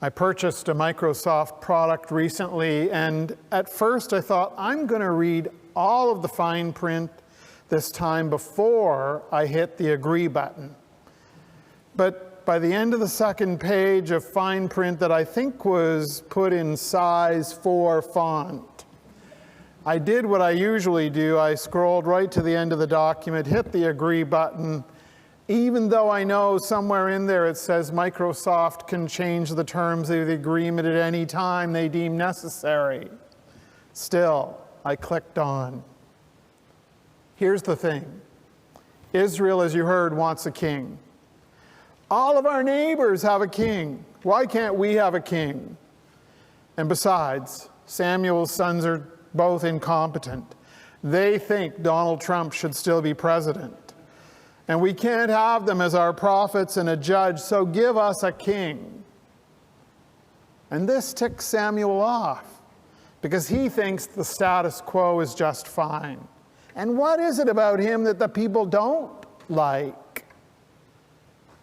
I purchased a Microsoft product recently, and at first I thought, I'm going to read all of the fine print this time before I hit the agree button. But by the end of the second page of fine print that I think was put in size 4 font, I did what I usually do. I scrolled right to the end of the document, hit the agree button, even though I know somewhere in there it says Microsoft can change the terms of the agreement at any time they deem necessary. Still, I clicked on. Here's the thing. Israel, as you heard, wants a king. All of our neighbors have a king. Why can't we have a king? And besides, Samuel's sons are both incompetent. They think Donald Trump should still be president. And we can't have them as our prophets and a judge, so give us a king. And this ticks Samuel off, because he thinks the status quo is just fine. And what is it about him that the people don't like?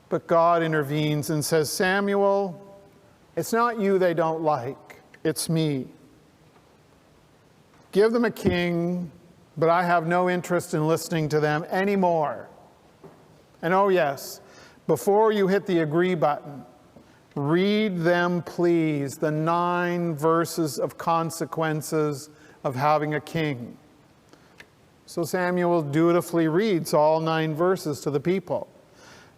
But God intervenes and says, Samuel, it's not you they don't like, it's me. Give them a king, but I have no interest in listening to them anymore. And oh yes, before you hit the agree button, read them please, the 9 verses of consequences of having a king. So Samuel dutifully reads all 9 verses to the people.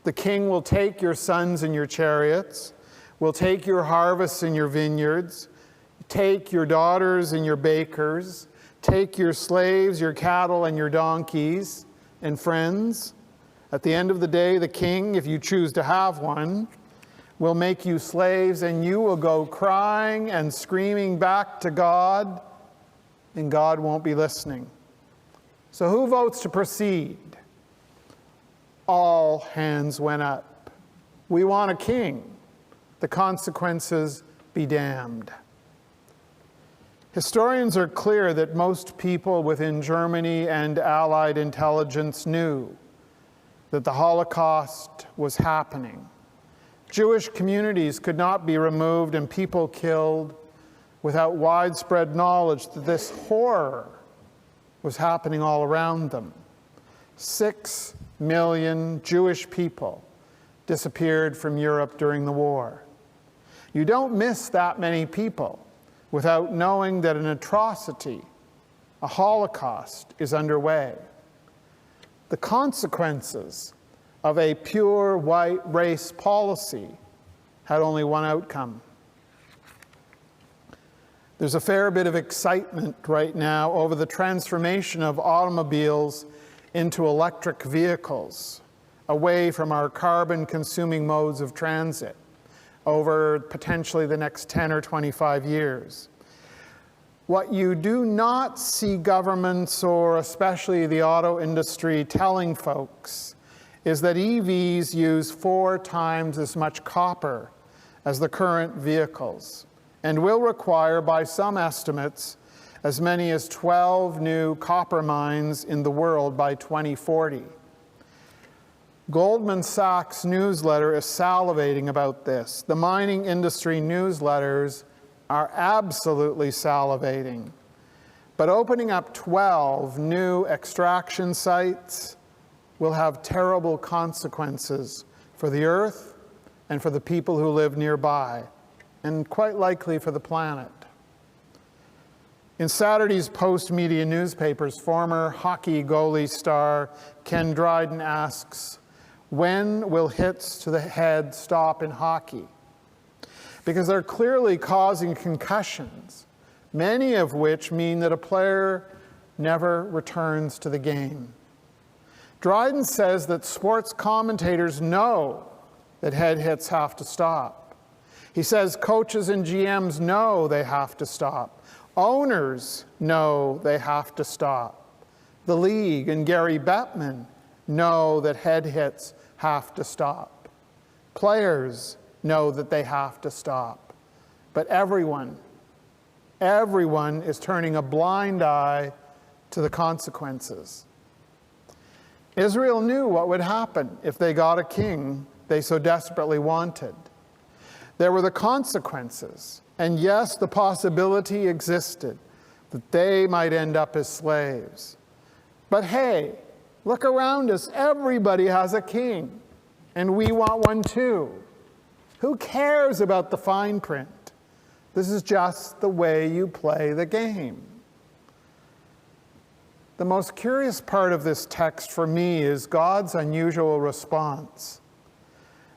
The king will take your sons and your chariots, will take your harvests and your vineyards, take your daughters and your bakers, take your slaves, your cattle and your donkeys, and friends. At the end of the day, the king, if you choose to have one, will make you slaves, and you will go crying and screaming back to God, and God won't be listening. So who votes to proceed? All hands went up. We want a king. The consequences be damned. Historians are clear that most people within Germany and Allied intelligence knew that the Holocaust was happening. Jewish communities could not be removed and people killed without widespread knowledge that this horror was happening all around them. 6 million Jewish people disappeared from Europe during the war. You don't miss that many people without knowing that an atrocity, a Holocaust, is underway. The consequences of a pure white race policy had only one outcome. There's a fair bit of excitement right now over the transformation of automobiles into electric vehicles, away from our carbon-consuming modes of transit over potentially the next 10 or 25 years. What you do not see governments, or especially the auto industry, telling folks is that EVs use 4 times as much copper as the current vehicles, and will require, by some estimates, as many as 12 new copper mines in the world by 2040. Goldman Sachs newsletter is salivating about this. The mining industry newsletters are absolutely salivating. But opening up 12 new extraction sites will have terrible consequences for the earth and for the people who live nearby, and quite likely for the planet. In Saturday's Post-Media newspapers, former hockey goalie star Ken Dryden asks, when will hits to the head stop in hockey? Because they're clearly causing concussions, many of which mean that a player never returns to the game. Dryden says that sports commentators know that head hits have to stop. He says coaches and GMs know they have to stop. Owners know they have to stop. The league and Gary Bettman know that head hits have to stop. Players know that they have to stop. But everyone is turning a blind eye to the consequences. Israel knew what would happen if they got a king they so desperately wanted. There were the consequences, and yes, the possibility existed that they might end up as slaves. But hey, look around us. Everybody has a king, and we want one too. Who cares about the fine print? This is just the way you play the game. The most curious part of this text for me is God's unusual response.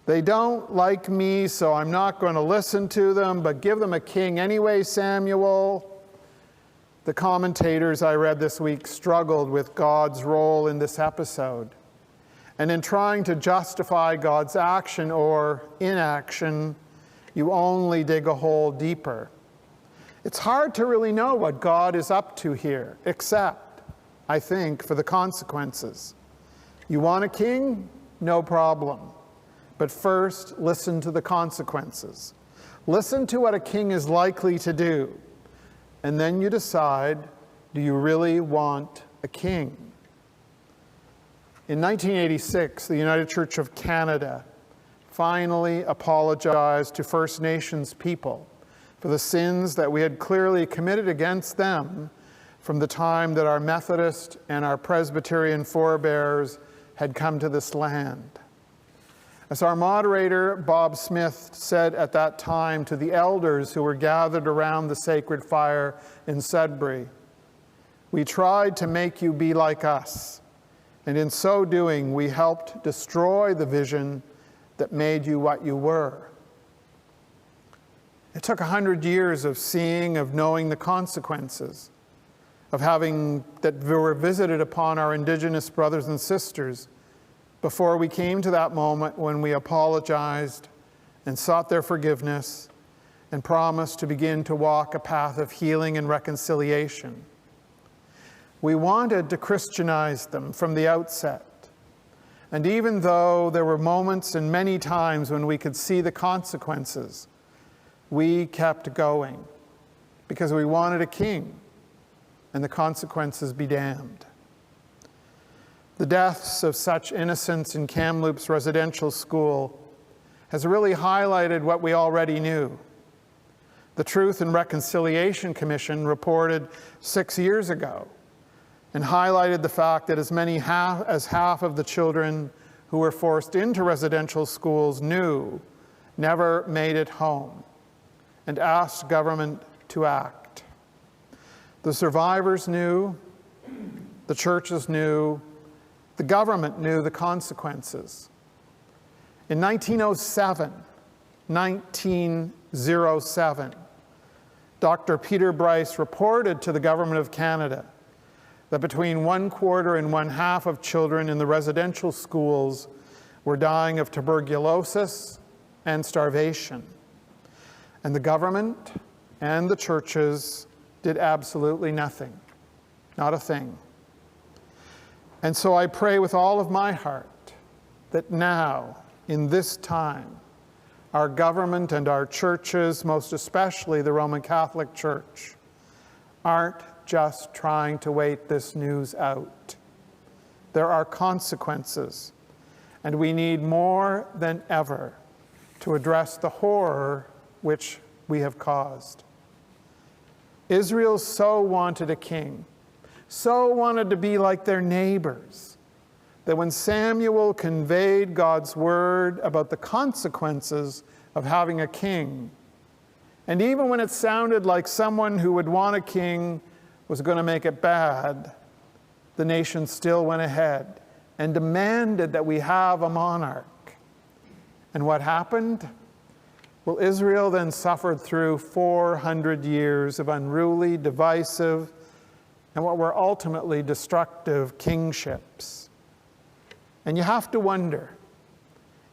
They don't like me, so I'm not going to listen to them, but give them a king anyway, Samuel. The commentators I read this week struggled with God's role in this episode. And in trying to justify God's action or inaction, you only dig a hole deeper. It's hard to really know what God is up to here, except, I think, for the consequences. You want a king? No problem. But first, listen to the consequences. Listen to what a king is likely to do. And then you decide, do you really want a king? In 1986, the United Church of Canada finally apologized to First Nations people for the sins that we had clearly committed against them from the time that our Methodist and our Presbyterian forebears had come to this land. As our moderator, Bob Smith, said at that time to the elders who were gathered around the sacred fire in Sudbury, "We tried to make you be like us, and in so doing, we helped destroy the vision that made you what you were." It took 100 years of seeing, of knowing the consequences, of having that were visited upon our Indigenous brothers and sisters before we came to that moment when we apologized and sought their forgiveness and promised to begin to walk a path of healing and reconciliation. We wanted to Christianize them from the outset. And even though there were moments and many times when we could see the consequences, we kept going because we wanted a king, and the consequences be damned. The deaths of such innocents in Kamloops Residential School has really highlighted what we already knew. The Truth and Reconciliation Commission reported 6 years ago and highlighted the fact that as many as half of the children who were forced into residential schools never made it home, and asked government to act. The survivors knew, the churches knew, the government knew the consequences. In 1907, Dr. Peter Bryce reported to the Government of Canada that between 1/4 and 1/2 of children in the residential schools were dying of tuberculosis and starvation. And the government and the churches did absolutely nothing, not a thing. And so I pray with all of my heart that now, in this time, our government and our churches, most especially the Roman Catholic Church, aren't just trying to wait this news out. There are consequences, and we need more than ever to address the horror which we have caused. Israel so wanted a king, so wanted to be like their neighbors, that when Samuel conveyed God's word about the consequences of having a king, and even when it sounded like someone who would want a king was going to make it bad, the nation still went ahead and demanded that we have a monarch. And what happened? Well, Israel then suffered through 400 years of unruly, divisive, and what were ultimately destructive kingships. And you have to wonder,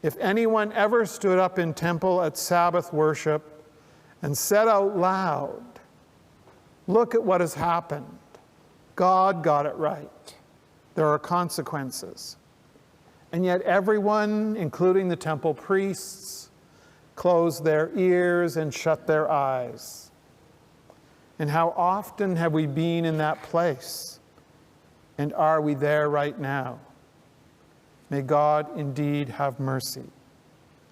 if anyone ever stood up in temple at Sabbath worship and said out loud, "Look at what has happened. God got it right. There are consequences." And yet everyone, including the temple priests, closed their ears and shut their eyes. And how often have we been in that place? And are we there right now? May God indeed have mercy.